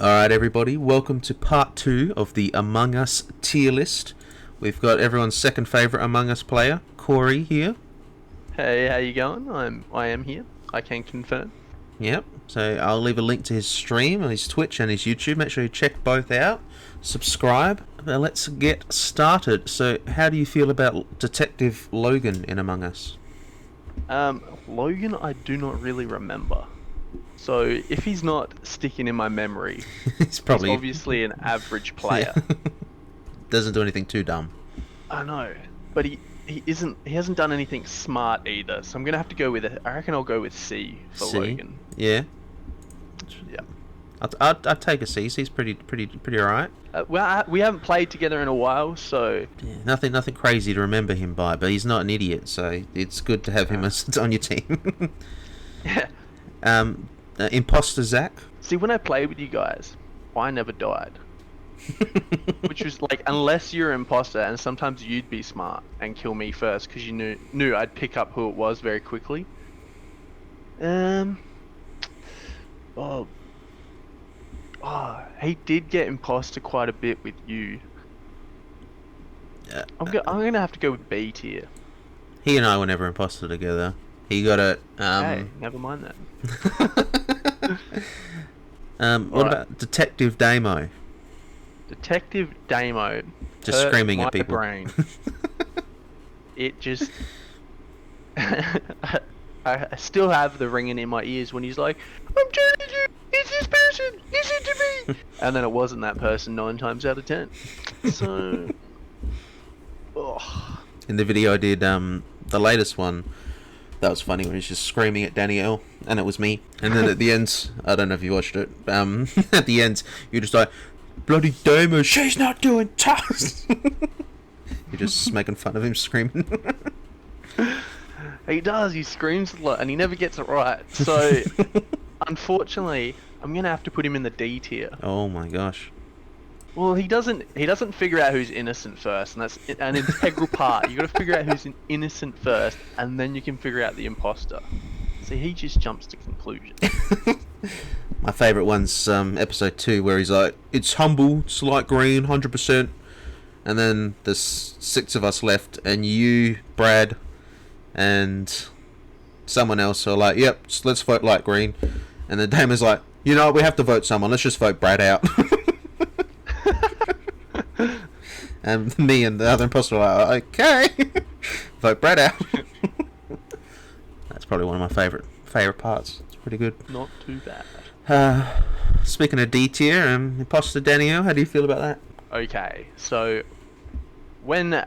Alright everybody, welcome to part 2 of the Among Us tier list. We've got everyone's second favourite Among Us player, Cory here. Hey, how you going? I am here. I can confirm. Yep, so I'll leave a link to his stream on his Twitch and his YouTube. Make sure you check both out. Subscribe. Let's get started. So how do you feel about Detective Logan in Among Us? Logan I do not really remember. So if he's not sticking in my memory, He's probably... he's obviously an average player. Doesn't do anything too dumb. I know, but he hasn't done anything smart either. So I'm gonna have to go with it. I reckon I'll go with C for C? Logan. Yeah. Yeah. I'd take a C. C's pretty alright. Well, we haven't played together in a while, so Yeah, nothing crazy to remember him by, but he's not an idiot, so it's good to have him on your team. yeah. Imposter Zach. See, when I played with you guys, I never died. Which was like, unless you're an imposter, and sometimes you'd be smart and kill me first because you knew I'd pick up who it was very quickly. He did get imposter quite a bit with you. I'm gonna have to go with B tier. He and I were never imposter together. He got it. Hey, never mind that. What about Detective Damo? Detective Damo. Just screaming at people. Brain. It just. I still have the ringing in my ears when he's like, "I'm telling you, it's this person. Is it to me?" And then it wasn't that person 9 times out of 10. So. In the video I did, the latest one, that was funny when he's just screaming at Danielle, and it was me. And then at the end, I don't know if you watched it. At the end, you're just like, "Bloody Damo, she's not doing tasks." You're just making fun of him screaming. He does. He screams a lot, and he never gets it right. So, unfortunately, I'm gonna have to put him in the D tier. Oh my gosh. Well, he doesn't figure out who's innocent first, and that's an integral part. You got to figure out who's innocent first, and then you can figure out the imposter. See, he just jumps to conclusions. My favourite one's episode 2, where he's like, "It's humble, it's light green, 100%." And then there's 6 of us left, and you, Brad, and someone else are like, "Yep, let's vote light green." And then Damon's like, "You know what, we have to vote someone, let's just vote Brad out." And me and the other imposter are like, "Okay." Vote Brad out. That's probably one of my favourite parts. It's pretty good. Not too bad. Speaking of D tier, imposter Danielle, how do you feel about that? Okay, so when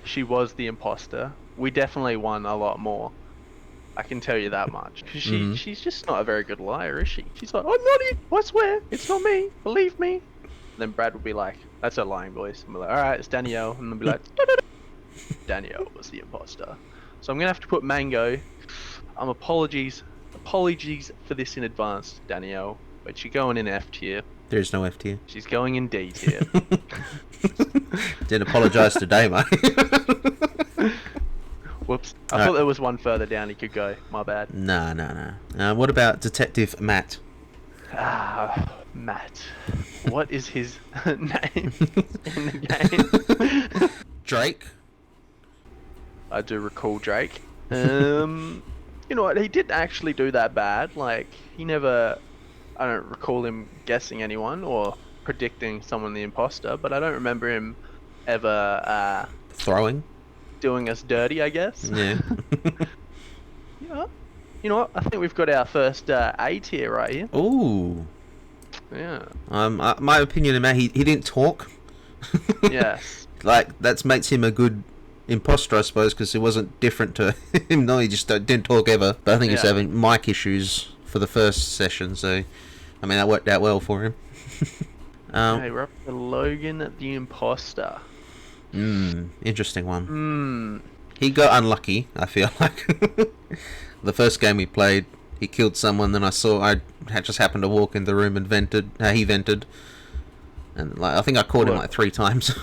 she was the imposter, we definitely won a lot more. I can tell you that much. Cause she's just not a very good liar, is she? She's like, "I'm not it. I swear, it's not me. Believe me." And then Brad would be like, "That's her lying voice." And we're like, "Alright, it's Danielle." And then be like, "Danielle was the imposter." So I'm gonna have to put Mango. Apologies for this in advance, Danielle. But you're going in F tier. There's no F tier. She's going in D tier. Didn't apologise today, mate. Whoops. I thought there was one further down he could go. My bad. No. What about Detective Matt? Matt. What is his name in the game? Drake. I do recall Drake. You know what? He didn't actually do that bad. Like, he never... I don't recall him guessing anyone or predicting someone the imposter, but I don't remember him ever... throwing? Doing us dirty, I guess. Yeah. Yeah. You know what? I think we've got our first A tier right here. Ooh. Yeah. My opinion of Matt, he didn't talk. Yes. Like, that makes him a good imposter, I suppose, because it wasn't different to him. No, he just didn't talk ever. But I think he's having mic issues for the first session, so I mean that worked out well for him. Okay, we're up to Logan the imposter. Interesting one. He got unlucky, I feel like. The first game we played, he killed someone, then I just happened to walk in the room and he vented. And like I think I caught him like 3 times.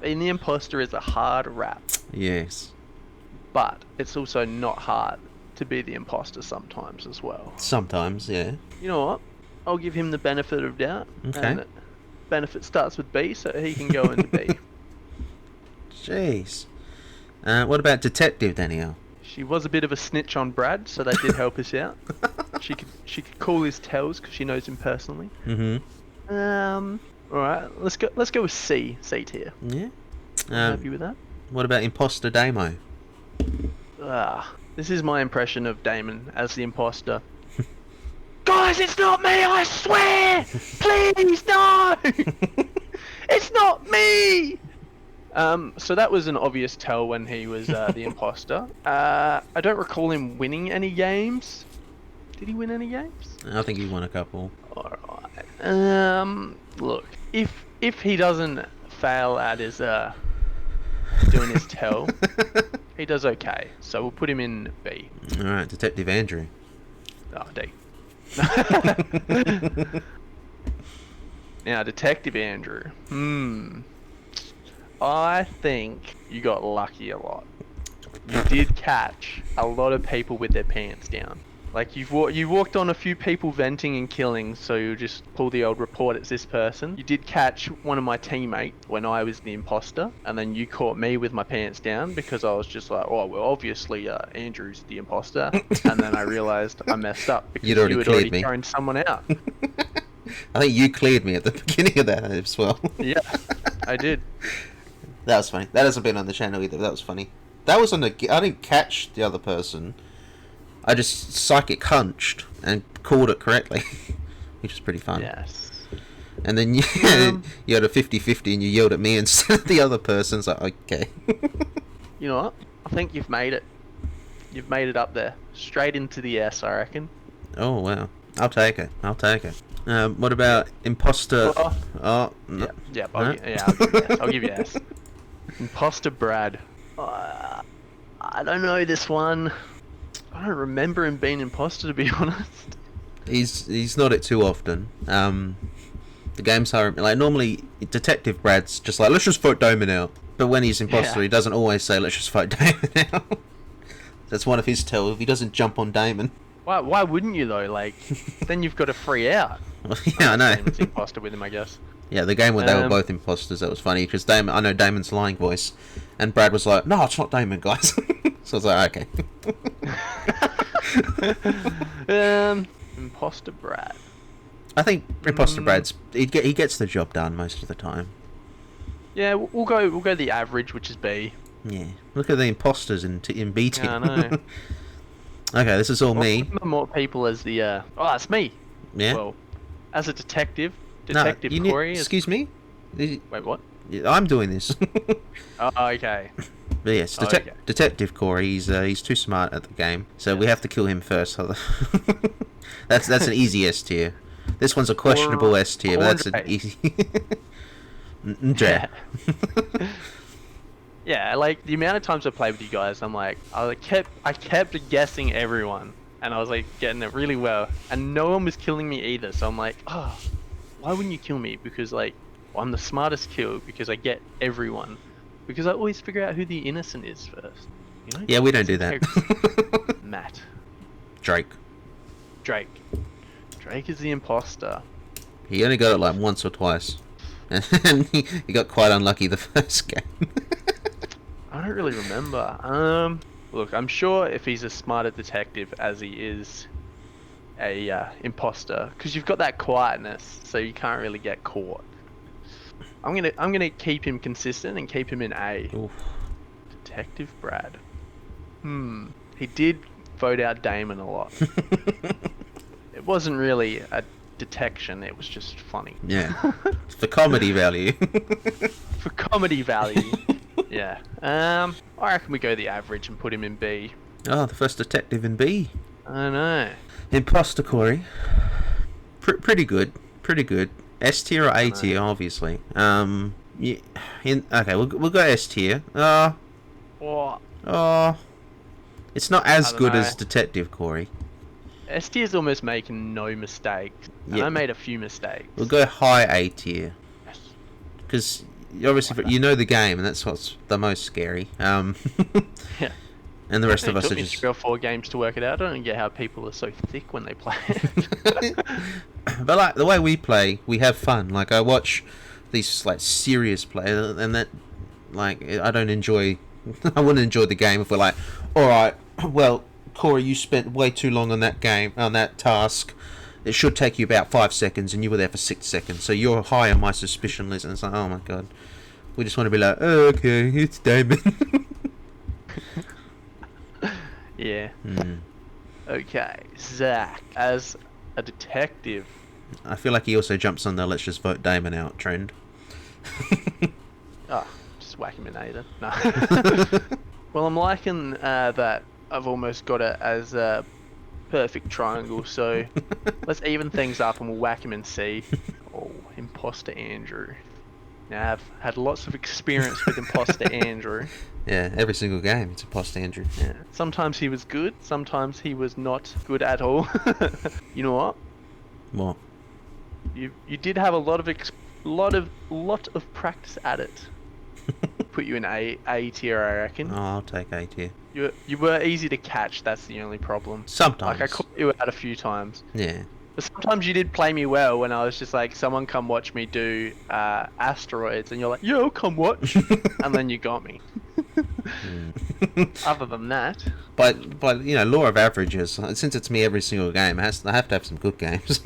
Being the imposter is a hard rap. Yes. But it's also not hard to be the imposter sometimes as well. Sometimes, yeah. You know what? I'll give him the benefit of doubt. Okay. And benefit starts with B, so he can go into B. Jeez. What about Detective Danielle? She was a bit of a snitch on Brad, so that did help us out. She could call his tells because she knows him personally. Mm-hmm. All right, let's go with C tier. Yeah. I'm happy with that. What about Imposter Damo? This is my impression of Damon as the imposter. Guys, it's not me, I swear! Please, no! It's not me! So that was an obvious tell when he was the imposter. I don't recall him winning any games. Did he win any games? I think he won a couple. Alright. Look, if he doesn't fail at his doing his tell, he does okay. So we'll put him in B. Alright, Detective Andrew. Oh, D. Now, Detective Andrew. I think you got lucky a lot. You did catch a lot of people with their pants down. Like you walked on a few people venting and killing, so you just pull the old report, it's this person. You did catch one of my teammates when I was the imposter, and then you caught me with my pants down because I was just like, oh well, obviously Andrew's the imposter, and then I realized I messed up because you had already thrown someone out. I think you cleared me at the beginning of that as well. Yeah, I did. That was funny. That hasn't been on the channel either. That was funny. That was on the. I didn't catch the other person. I just psychic hunched and called it correctly, which was pretty fun. Yes. And then you had a 50-50 and you yelled at me instead of the other person. It's like, okay. You know what? I think you've made it. You've made it up there. Straight into the S, I reckon. Oh, wow. I'll take it. What about Imposter? Oh, no. Yeah, No? I'll give you S. Imposter Brad. I don't know this one. I don't remember him being imposter, to be honest. He's not it too often. The game's hard. Like normally, Detective Brad's just like, let's just vote Damon out. But when he's imposter, he doesn't always say, let's just vote Damon out. That's one of his tells. He doesn't jump on Damon. Why wouldn't you though? Like, then you've got a free out. Well, yeah, I know. Damon's imposter with him, I guess. Yeah, the game where they were both imposters, that was funny because Damon, I know Damon's lying voice, and Brad was like, "No, it's not Damon, guys." So I was like, "Okay." Imposter Brad. I think Imposter Brad's he gets the job done most of the time. Yeah, we'll go the average, which is B. Yeah, look at the imposters in B team. Yeah, I know. Okay, this is all me. More people as the oh, that's me. Yeah. Well, as a detective, No, Cory. excuse me. Wait, what? I'm doing this. Oh, okay. But yes, Okay. Detective Cory. He's too smart at the game, so we have to kill him first. That's an easy S tier. This one's a questionable S tier, but that's an easy. Yeah. Yeah, like the amount of times I played with you guys, I kept guessing everyone, and I was like getting it really well, and no one was killing me either. So I'm like, oh, why wouldn't you kill me? Because like I'm the smartest kill because I get everyone, because I always figure out who the innocent is first. You know? Yeah, we don't do that. Matt. Drake is the imposter. He only got it like once or twice, and he got quite unlucky the first game. I don't really remember. Look, I'm sure if he's a smarter detective as he is a imposter, because you've got that quietness, so you can't really get caught. I'm gonna keep him consistent and keep him in A. Oof. Detective Brad. He did vote out Damon a lot. It wasn't really a detection, it was just funny. Yeah. For comedy value. For comedy value. Yeah. I reckon we go the average and put him in B. Oh, the first detective in B. I know. Imposter Cory. Pretty good. S tier or A tier, obviously. Yeah. Okay, we'll go S tier. It's not as good as Detective Cory. S tier is almost making no mistakes. And I made a few mistakes. We'll go high A tier. Yes. Because obviously you know the game, and that's what's the most scary. Yeah. And the rest It of us took are me just... 3 or 4 games to work it out. I don't get how people are so thick when they play it. But like the way we play, we have fun. Like I watch these like serious players, and that like I don't enjoy. I wouldn't enjoy the game if we're like, all right, well, Cory, you spent way too long on that game, on that task. It should take you about 5 seconds, and you were there for 6 seconds. So you're high on my suspicion list. And it's like, oh my god, we just want to be like, oh, okay, it's Damon. Yeah. Okay, Zach, as a detective. I feel like he also jumps on the let's just vote Damon out trend. Oh, just whack him in A then. No. Well, I'm liking that I've almost got it as a perfect triangle, so let's even things up and we'll whack him in C. Oh, Imposter Andrew. Now, I've had lots of experience with Imposter Andrew. Yeah, every single game it's Imposter Andrew. Yeah. Sometimes he was good, sometimes he was not good at all. You know what? What? You did have a lot of practice at it. Put you in A tier, I reckon. Oh, I'll take A tier. You were easy to catch. That's the only problem. Sometimes. Like I caught you out a few times. Yeah. But sometimes you did play me well when I was just like, someone come watch me do asteroids, and you're like, yo, come watch, and then you got me. Other than that. But you know, law of averages. Since it's me every single game, I have to have some good games.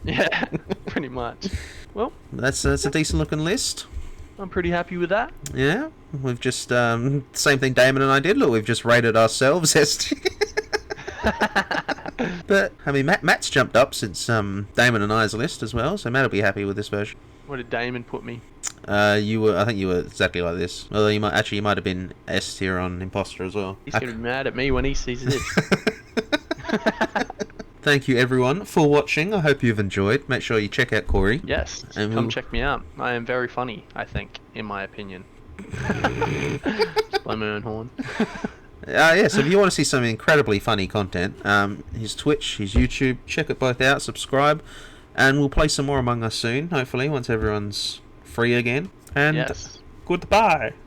Yeah, pretty much. Well, that's a decent looking list. I'm pretty happy with that. Yeah, we've just same thing Damon and I did. Look, we've just rated ourselves as. But I mean, Matt's jumped up since Damon and I's list as well, so Matt'll be happy with this version. What did Damon put me? I think you were exactly like this. Although you might have been S tier on Imposter as well. He's gonna be mad at me when he sees this. Thank you everyone for watching. I hope you've enjoyed. Make sure you check out Cory. Yes, And come check me out. I am very funny, I think, in my opinion. By my own horn. Yeah, so if you want to see some incredibly funny content, his Twitch, his YouTube, check it both out, subscribe, and we'll play some more Among Us soon, hopefully, once everyone's free again. And Yes. goodbye.